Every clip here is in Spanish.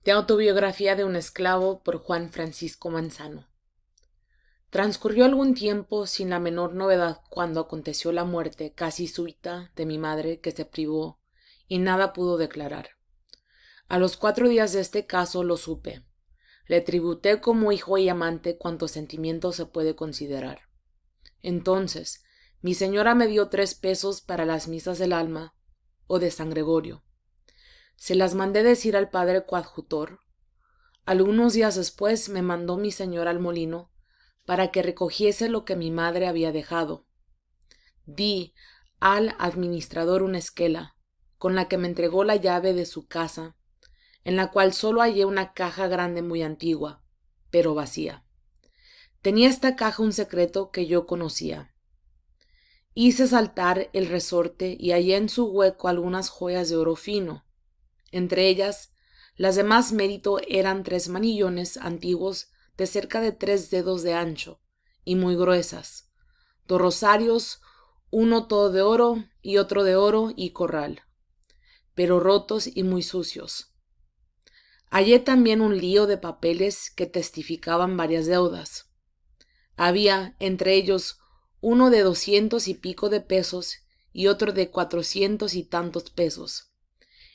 De autobiografía de un esclavo por Juan Francisco Manzano. Transcurrió algún tiempo sin la menor novedad cuando aconteció la muerte casi súbita de mi madre, que se privó y nada pudo declarar. A los 4 días de este caso lo supe. Le tributé como hijo y amante cuanto sentimiento se puede considerar. Entonces, mi señora me dio 3 pesos para las misas del alma o de San Gregorio. Se las mandé decir al padre coadjutor. Algunos días después me mandó mi señora al molino para que recogiese lo que mi madre había dejado. Di al administrador una esquela, con la que me entregó la llave de su casa, en la cual solo hallé una caja grande muy antigua, pero vacía. Tenía esta caja un secreto que yo conocía. Hice saltar el resorte y hallé en su hueco algunas joyas de oro fino. Entre ellas, las de más mérito eran 3 manillones antiguos de cerca de 3 dedos de ancho y muy gruesas, 2 rosarios, uno todo de oro y otro de oro y corral, pero rotos y muy sucios. Hallé también un lío de papeles que testificaban varias deudas. Había entre ellos uno de 200 y pico de pesos y otro de 400 y tantos pesos.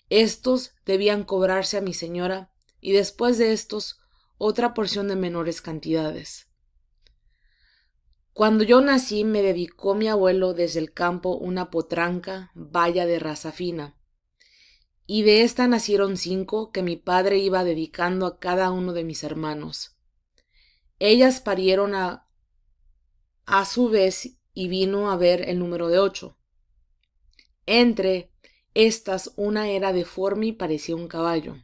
Estos debían cobrarse a mi señora y después de estos otra porción de menores cantidades. Cuando yo nací me dedicó mi abuelo desde el campo una potranca valla de raza fina, y de esta nacieron 5 que mi padre iba dedicando a cada uno de mis hermanos. Ellas parieron a su vez y vino a ver el número de 8. Entre estas una era deforme y parecía un caballo.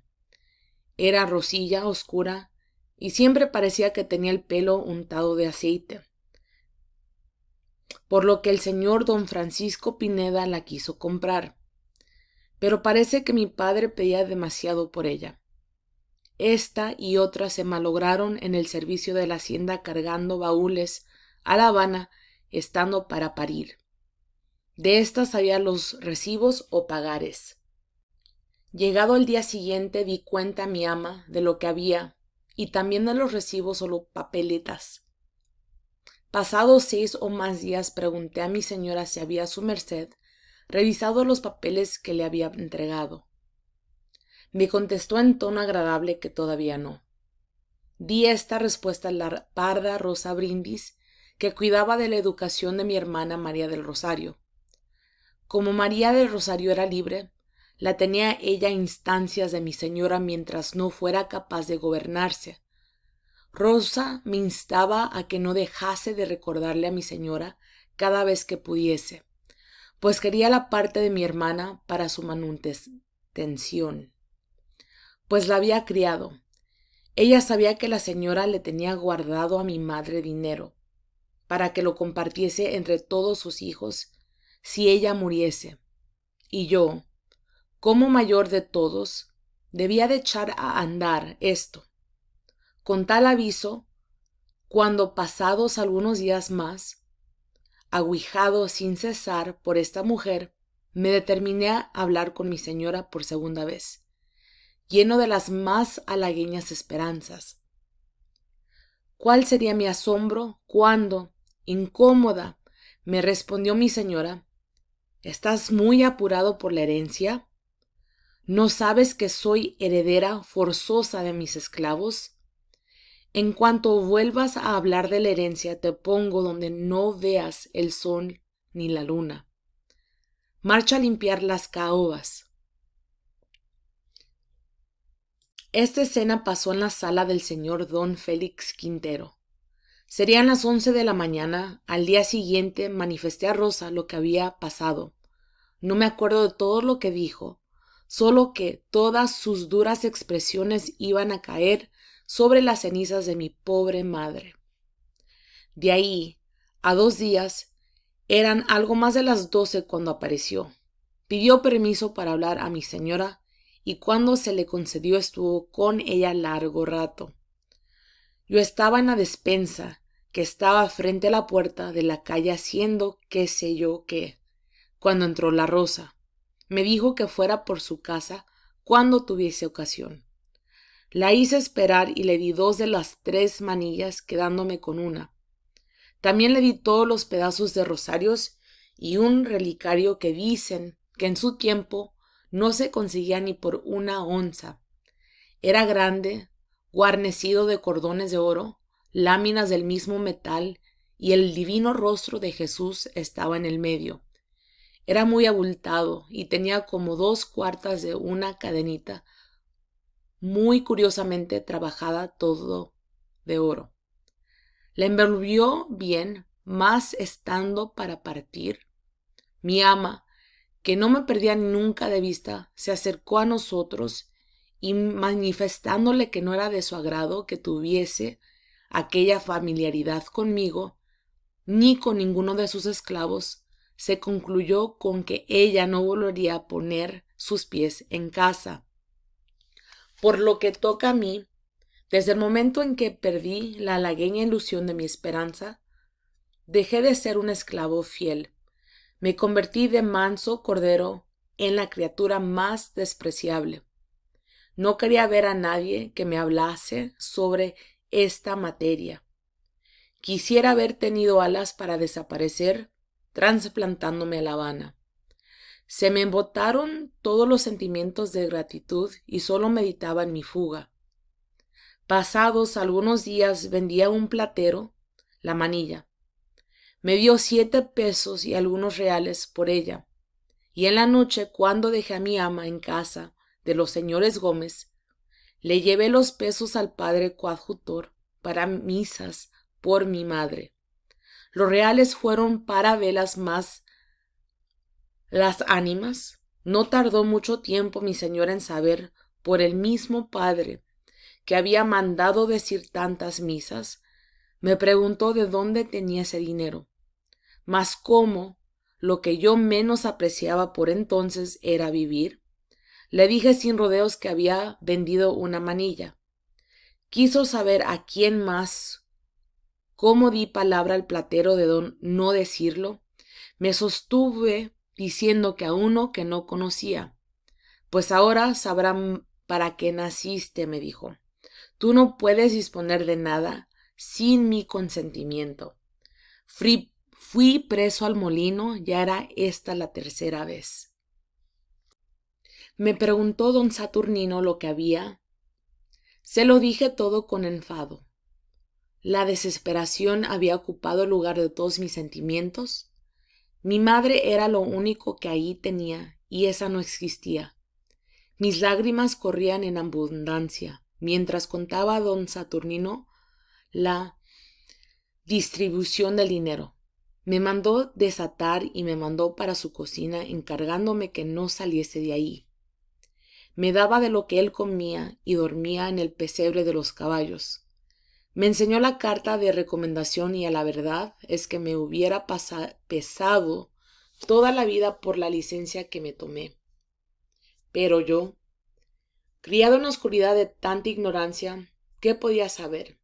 Era rosilla, oscura, y siempre parecía que tenía el pelo untado de aceite, por lo que el señor don Francisco Pineda la quiso comprar. Pero parece que mi padre pedía demasiado por ella. Esta y otras se malograron en el servicio de la hacienda cargando baúles a La Habana, estando para parir. De estas había los recibos o pagares. Llegado el día siguiente di cuenta a mi ama de lo que había y también de los recibos o papeletas. Pasados 6 o más días pregunté a mi señora si había su merced revisado los papeles que le había entregado. Me contestó en tono agradable que todavía no. Di esta respuesta a la parda Rosa Brindis, que cuidaba de la educación de mi hermana María del Rosario. Como María del Rosario era libre, la tenía ella a instancias de mi señora mientras no fuera capaz de gobernarse. Rosa me instaba a que no dejase de recordarle a mi señora cada vez que pudiese, pues quería la parte de mi hermana para su manutención, pues la había criado. Ella sabía que la señora le tenía guardado a mi madre dinero, para que lo compartiese entre todos sus hijos si ella muriese, y yo, como mayor de todos, debía de echar a andar esto. Con tal aviso, cuando pasados algunos días más, aguijado sin cesar por esta mujer, me determiné a hablar con mi señora por segunda vez, lleno de las más halagüeñas esperanzas. ¿Cuál sería mi asombro cuando, incómoda, me respondió mi señora: ¿Estás muy apurado por la herencia? ¿No sabes que soy heredera forzosa de mis esclavos? En cuanto vuelvas a hablar de la herencia, te pongo donde no veas el sol ni la luna. Marcha a limpiar las caobas. Esta escena pasó en la sala del señor don Félix Quintero. Serían las 11 de la mañana. Al día siguiente manifesté a Rosa lo que había pasado. No me acuerdo de todo lo que dijo, solo que todas sus duras expresiones iban a caer sobre las cenizas de mi pobre madre. De ahí a 2 días, eran algo más de las 12 cuando apareció. Pidió permiso para hablar a mi señora y cuando se le concedió estuvo con ella largo rato. Yo estaba en la despensa, que estaba frente a la puerta de la calle haciendo qué sé yo qué, cuando entró la Rosa. Me dijo que fuera por su casa cuando tuviese ocasión. La hice esperar y le di 2 de las 3 manillas, quedándome con una. También le di todos los pedazos de rosarios y un relicario que dicen que en su tiempo no se conseguía ni por 1 onza. Era grande, guarnecido de cordones de oro, láminas del mismo metal, y el divino rostro de Jesús estaba en el medio. Era muy abultado y tenía como 2/4 de una cadenita, muy curiosamente trabajada, todo de oro. La envolvió bien, mas estando para partir, mi ama, que no me perdía nunca de vista, se acercó a nosotros y, manifestándole que no era de su agrado que tuviese aquella familiaridad conmigo, ni con ninguno de sus esclavos, se concluyó con que ella no volvería a poner sus pies en casa. Por lo que toca a mí, desde el momento en que perdí la halagüeña ilusión de mi esperanza, dejé de ser un esclavo fiel. Me convertí de manso cordero en la criatura más despreciable. No quería ver a nadie que me hablase sobre esta materia. Quisiera haber tenido alas para desaparecer, trasplantándome a La Habana. Se me embotaron todos los sentimientos de gratitud y solo meditaba en mi fuga. Pasados algunos días vendí a un platero la manilla. Me dio 7 pesos y algunos reales por ella. Y en la noche, cuando dejé a mi ama en casa de los señores Gómez, le llevé los pesos al padre coadjutor para misas por mi madre. Los reales fueron para velas más las ánimas. No tardó mucho tiempo mi señora en saber, por el mismo padre que había mandado decir tantas misas, me preguntó de dónde tenía ese dinero. Mas como lo que yo menos apreciaba por entonces era vivir, le dije sin rodeos que había vendido una manilla. Quiso saber a quién más. Cómo di palabra al platero de no decirlo, me sostuve diciendo que a uno que no conocía. Pues ahora sabrán para qué naciste, me dijo. Tú no puedes disponer de nada sin mi consentimiento. Fui preso al molino, ya era esta la 3ª vez. Me preguntó don Saturnino lo que había. Se lo dije todo con enfado. La desesperación había ocupado el lugar de todos mis sentimientos. Mi madre era lo único que allí tenía, y esa no existía. Mis lágrimas corrían en abundancia, mientras contaba a don Saturnino la distribución del dinero. Me mandó desatar y me mandó para su cocina, encargándome que no saliese de ahí. Me daba de lo que él comía y dormía en el pesebre de los caballos. Me enseñó la carta de recomendación y a la verdad es que me hubiera pesado toda la vida por la licencia que me tomé. Pero yo, criado en la oscuridad de tanta ignorancia, ¿qué podía saber?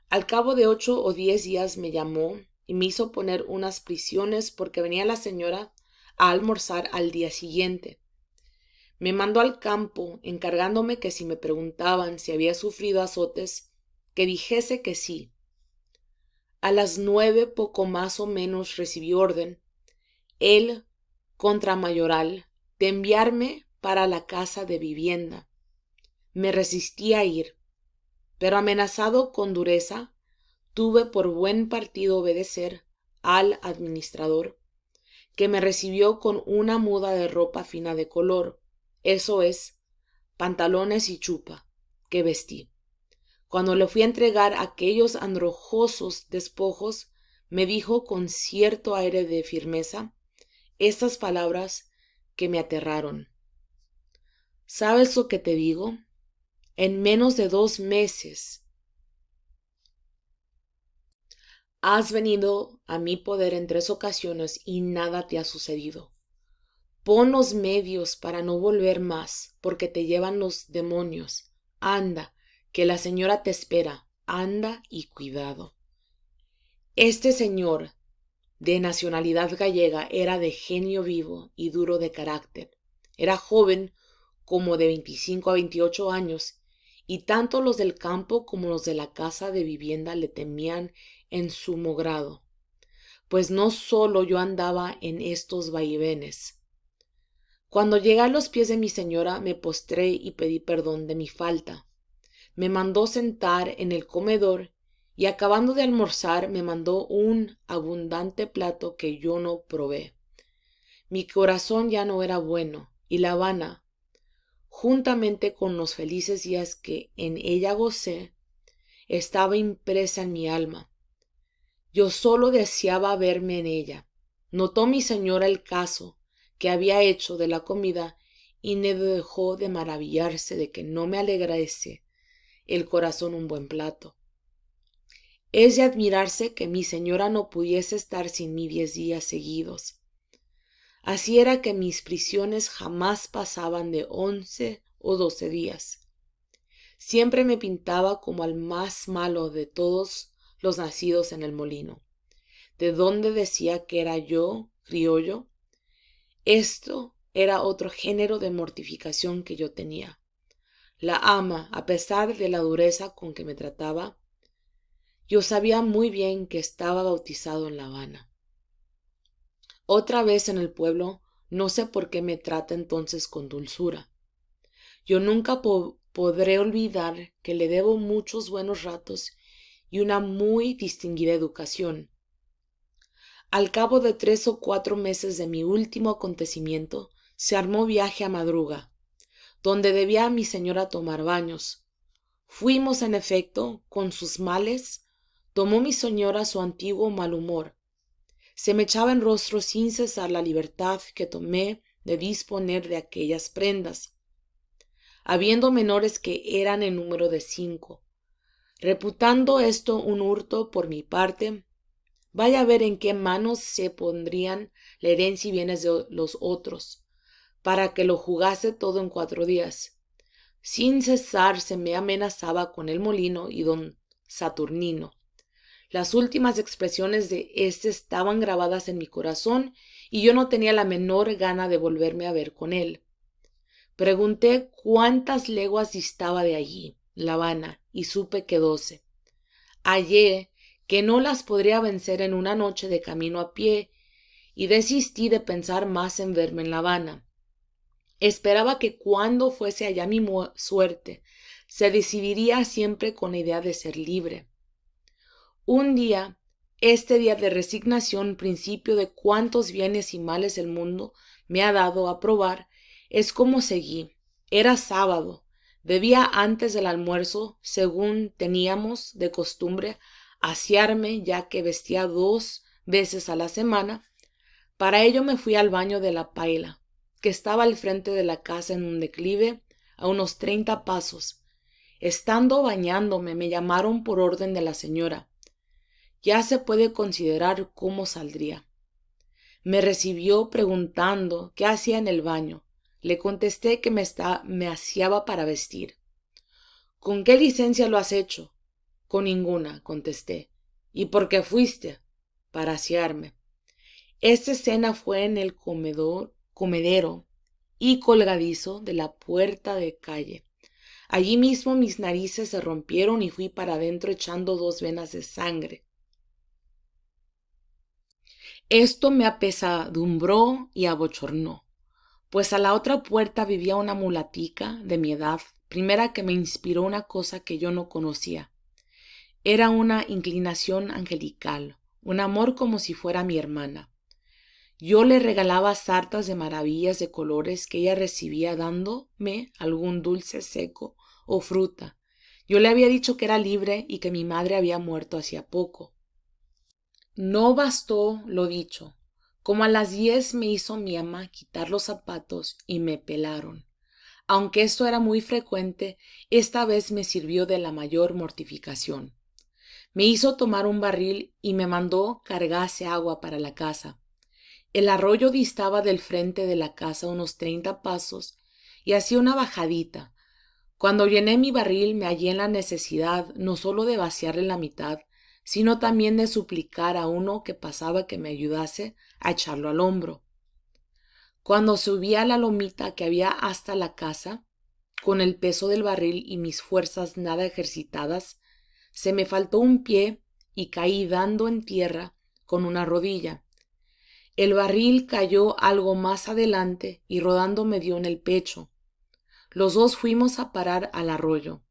Al cabo de 8 o 10 días me llamó y me hizo poner unas prisiones porque venía la señora a almorzar al día siguiente. Me mandó al campo, encargándome que si me preguntaban si había sufrido azotes, que dijese que sí. A las 9 poco más o menos recibí orden, el contramayoral, de enviarme para la casa de vivienda. Me resistí a ir, pero amenazado con dureza, tuve por buen partido obedecer al administrador, que me recibió con una muda de ropa fina de color, eso es, pantalones y chupa, que vestí. Cuando le fui a entregar aquellos andrajosos despojos, me dijo con cierto aire de firmeza estas palabras que me aterraron. ¿Sabes lo que te digo? En menos de 2 meses has venido a mi poder en 3 ocasiones y nada te ha sucedido. Pon los medios para no volver más, porque te llevan los demonios. Anda, que la señora te espera. Anda y cuidado. Este señor, de nacionalidad gallega, era de genio vivo y duro de carácter. Era joven, como de 25 a 28 años, y tanto los del campo como los de la casa de vivienda le temían en sumo grado, pues no solo yo andaba en estos vaivenes. Cuando llegué a los pies de mi señora, me postré y pedí perdón de mi falta. Me mandó sentar en el comedor y acabando de almorzar me mandó un abundante plato que yo no probé. Mi corazón ya no era bueno, y La Habana, juntamente con los felices días que en ella gocé, estaba impresa en mi alma. Yo solo deseaba verme en ella. Notó mi señora el caso que había hecho de la comida y no dejó de maravillarse de que no me alegrase el corazón un buen plato. Es de admirarse que mi señora no pudiese estar sin mí 10 días seguidos. Así era que mis prisiones jamás pasaban de 11 o 12 días. Siempre me pintaba como al más malo de todos los nacidos en el molino, de donde decía que era yo criollo. Esto era otro género de mortificación que yo tenía. La ama, a pesar de la dureza con que me trataba, yo sabía muy bien que estaba bautizado en La Habana. Otra vez en el pueblo, no sé por qué me trata entonces con dulzura. Yo nunca podré olvidar que le debo muchos buenos ratos y una muy distinguida educación. Al cabo de 3 o 4 meses de mi último acontecimiento, se armó viaje a Madruga, donde debía mi señora tomar baños. Fuimos, en efecto, con sus males, tomó mi señora su antiguo mal humor. Se me echaba en rostro sin cesar la libertad que tomé de disponer de aquellas prendas, habiendo menores que eran en número de 5. Reputando esto un hurto por mi parte, vaya a ver en qué manos se pondrían la herencia y bienes de los otros, para que lo jugase todo en 4 días. Sin cesar se me amenazaba con el molino y don Saturnino. Las últimas expresiones de éste estaban grabadas en mi corazón y yo no tenía la menor gana de volverme a ver con él. Pregunté cuántas leguas distaba de allí, La Habana, y supe que 12. Hallé que no las podría vencer en una noche de camino a pie y desistí de pensar más en verme en La Habana. Esperaba que cuando fuese allá mi suerte se decidiría siempre con la idea de ser libre. Un día, este día de resignación, principio de cuántos bienes y males el mundo me ha dado a probar, es como seguí. Era sábado. Debía antes del almuerzo, según teníamos de costumbre, asearme, ya que vestía 2 veces a la semana. Para ello me fui al baño de la paila, que estaba al frente de la casa en un declive, a unos 30 pasos. Estando bañándome, me llamaron por orden de la señora. Ya se puede considerar cómo saldría. Me recibió preguntando qué hacía en el baño. Le contesté que me aseaba para vestir. ¿Con qué licencia lo has hecho? Con ninguna, contesté. ¿Y por qué fuiste? Para asearme. Esta escena fue en el comedero y colgadizo de la puerta de calle. Allí mismo mis narices se rompieron y fui para adentro echando 2 venas de sangre. Esto me apesadumbró y abochornó, pues a la otra puerta vivía una mulatica de mi edad, primera que me inspiró una cosa que yo no conocía. Era una inclinación angelical, un amor como si fuera mi hermana. Yo le regalaba sartas de maravillas de colores que ella recibía dándome algún dulce seco o fruta. Yo le había dicho que era libre y que mi madre había muerto hacía poco. No bastó lo dicho. Como a las 10 me hizo mi ama quitar los zapatos y me pelaron. Aunque esto era muy frecuente, esta vez me sirvió de la mayor mortificación. Me hizo tomar un barril y me mandó cargase agua para la casa. El arroyo distaba del frente de la casa unos 30 pasos y hacía una bajadita. Cuando llené mi barril me hallé en la necesidad no solo de vaciarle la mitad, sino también de suplicar a uno que pasaba que me ayudase a echarlo al hombro. Cuando subí a la lomita que había hasta la casa, con el peso del barril y mis fuerzas nada ejercitadas, se me faltó un pie y caí dando en tierra con una rodilla. El barril cayó algo más adelante y rodando me dio en el pecho. Los dos fuimos a parar al arroyo.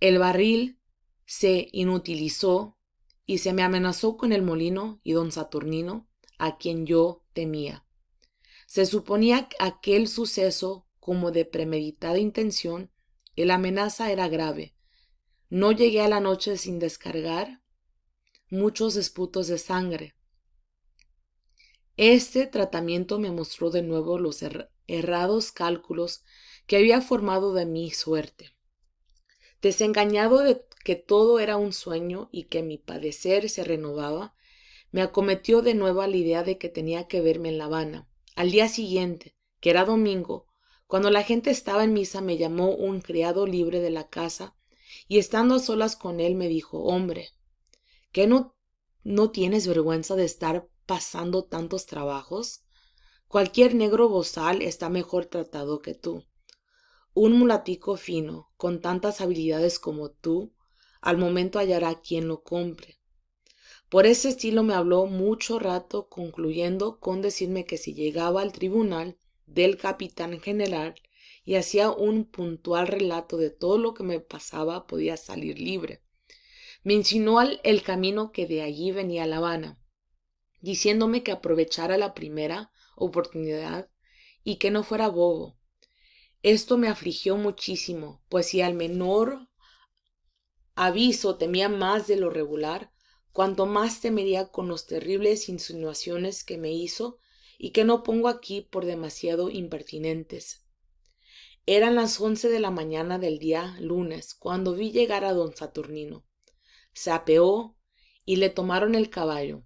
El barril se inutilizó y se me amenazó con el molino y don Saturnino, a quien yo temía. Se suponía aquel suceso como de premeditada intención y la amenaza era grave. No llegué a la noche sin descargar muchos esputos de sangre. Este tratamiento me mostró de nuevo los errados cálculos que había formado de mi suerte. Desengañado de que todo era un sueño y que mi padecer se renovaba, me acometió de nuevo la idea de que tenía que verme en La Habana. Al día siguiente, que era domingo, cuando la gente estaba en misa, me llamó un criado libre de la casa y estando a solas con él me dijo: «Hombre, ¿qué no tienes vergüenza de estar pasando tantos trabajos? Cualquier negro bozal está mejor tratado que tú. Un mulatico fino, con tantas habilidades como tú, al momento hallará quien lo compre». Por ese estilo me habló mucho rato, concluyendo con decirme que si llegaba al tribunal del capitán general y hacía un puntual relato de todo lo que me pasaba, podía salir libre. Me insinuó el camino que de allí venía a La Habana, diciéndome que aprovechara la primera oportunidad y que no fuera bobo. Esto me afligió muchísimo, pues si al menor aviso temía más de lo regular, cuanto más temería con las terribles insinuaciones que me hizo y que no pongo aquí por demasiado impertinentes. Eran las 11 de la mañana del día lunes cuando vi llegar a don Saturnino. Se apeó y le tomaron el caballo.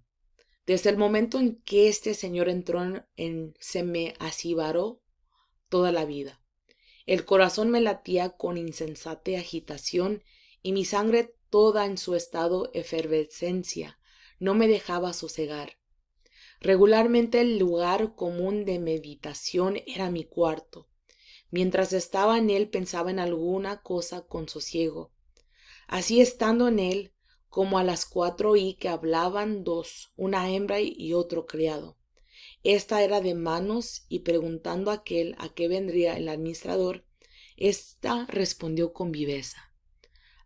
Desde el momento en que este señor entró se me acibaró toda la vida. El corazón me latía con insensata agitación y mi sangre toda en su estado efervescencia no me dejaba sosegar. Regularmente el lugar común de meditación era mi cuarto. Mientras estaba en él pensaba en alguna cosa con sosiego. Así estando en él, como a las 4 oí que hablaban dos, una hembra y otro criado. Esta era de manos y preguntando a aquel a qué vendría el administrador, ésta respondió con viveza: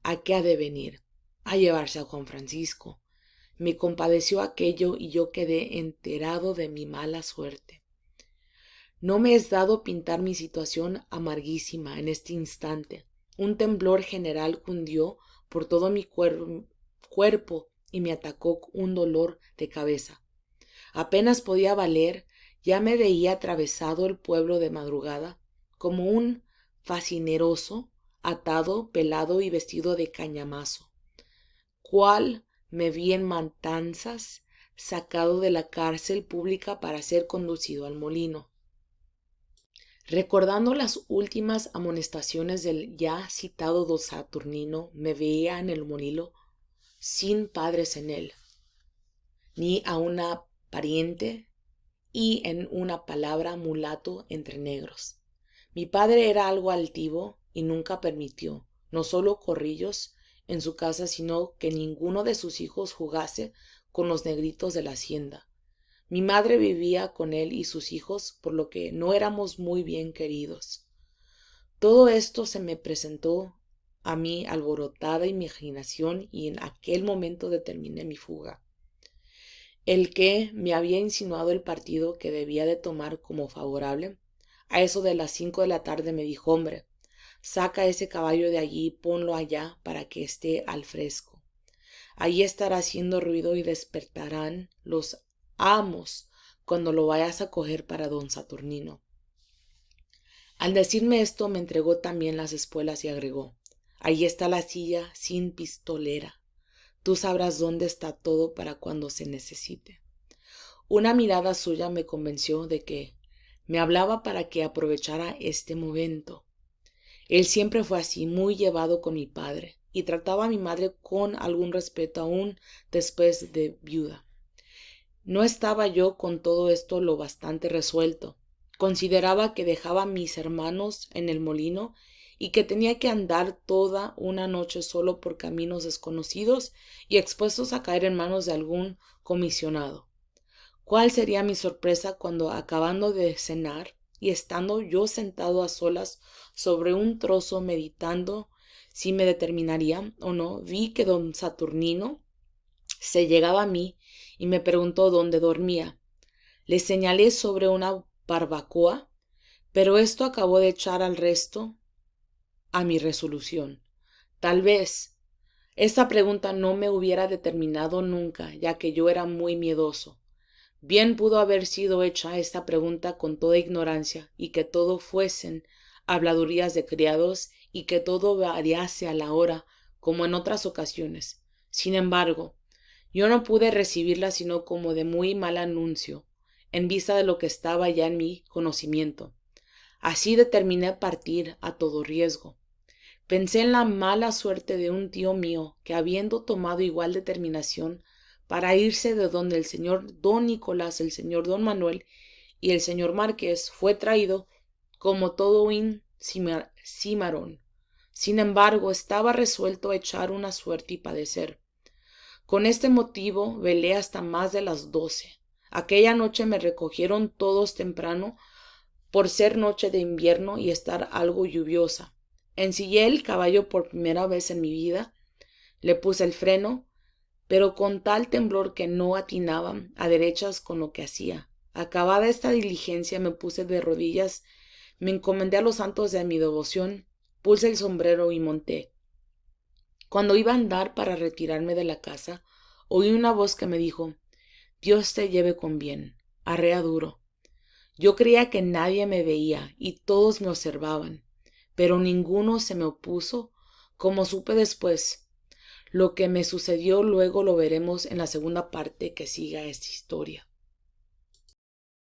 ¿a qué ha de venir? A llevarse a Juan Francisco. Me compadeció aquello y yo quedé enterado de mi mala suerte. No me es dado pintar mi situación amarguísima en este instante. Un temblor general cundió por todo mi cuerpo y me atacó un dolor de cabeza. Apenas podía valer, ya me veía atravesado el pueblo de madrugada, como un facineroso, atado, pelado y vestido de cañamazo, cual me vi en Matanzas, sacado de la cárcel pública para ser conducido al molino. Recordando las últimas amonestaciones del ya citado don Saturnino, me veía en el molino sin padres en él, ni a una pariente, y en una palabra mulato entre negros. Mi padre era algo altivo y nunca permitió, no solo corrillos en su casa, sino que ninguno de sus hijos jugase con los negritos de la hacienda. Mi madre vivía con él y sus hijos, por lo que no éramos muy bien queridos. Todo esto se me presentó a mi alborotada imaginación y en aquel momento determiné mi fuga. El que me había insinuado el partido que debía de tomar como favorable, a eso de las 5 de la tarde me dijo: «Hombre, saca ese caballo de allí y ponlo allá para que esté al fresco. Allí estará haciendo ruido y despertarán los amos cuando lo vayas a coger para don Saturnino». Al decirme esto me entregó también las espuelas y agregó: «Allí está la silla sin pistolera. Tú sabrás dónde está todo para cuando se necesite». Una mirada suya me convenció de que me hablaba para que aprovechara este momento. Él siempre fue así, muy llevado con mi padre, y trataba a mi madre con algún respeto aún después de viuda. No estaba yo con todo esto lo bastante resuelto. Consideraba que dejaba a mis hermanos en el molino y que tenía que andar toda una noche solo por caminos desconocidos y expuestos a caer en manos de algún comisionado. ¿Cuál sería mi sorpresa cuando, acabando de cenar y estando yo sentado a solas sobre un trozo meditando si me determinaría o no, vi que don Saturnino se llegaba a mí y me preguntó dónde dormía? Le señalé sobre una barbacoa, pero esto acabó de echar al resto a mi resolución. Tal vez esta pregunta no me hubiera determinado nunca, ya que yo era muy miedoso. Bien pudo haber sido hecha esta pregunta con toda ignorancia, y que todo fuesen habladurías de criados, y que todo variase a la hora, como en otras ocasiones. Sin embargo, yo no pude recibirla sino como de muy mal anuncio, en vista de lo que estaba ya en mi conocimiento. Así determiné partir a todo riesgo. Pensé en la mala suerte de un tío mío que, habiendo tomado igual determinación para irse de donde el señor don Nicolás, el señor don Manuel y el señor Marqués, fue traído como todo un cimarrón. Sin embargo, estaba resuelto a echar una suerte y padecer. Con este motivo velé hasta más de las 12. Aquella noche me recogieron todos temprano, por ser noche de invierno y estar algo lluviosa. Ensillé el caballo por primera vez en mi vida, le puse el freno, pero con tal temblor que no atinaba a derechas con lo que hacía. Acabada esta diligencia me puse de rodillas, me encomendé a los santos de mi devoción, puse el sombrero y monté. Cuando iba a andar para retirarme de la casa, oí una voz que me dijo: Dios te lleve con bien, arrea duro. Yo creía que nadie me veía y todos me observaban, pero ninguno se me opuso, como supe después. Lo que me sucedió luego lo veremos en la segunda parte que siga esta historia.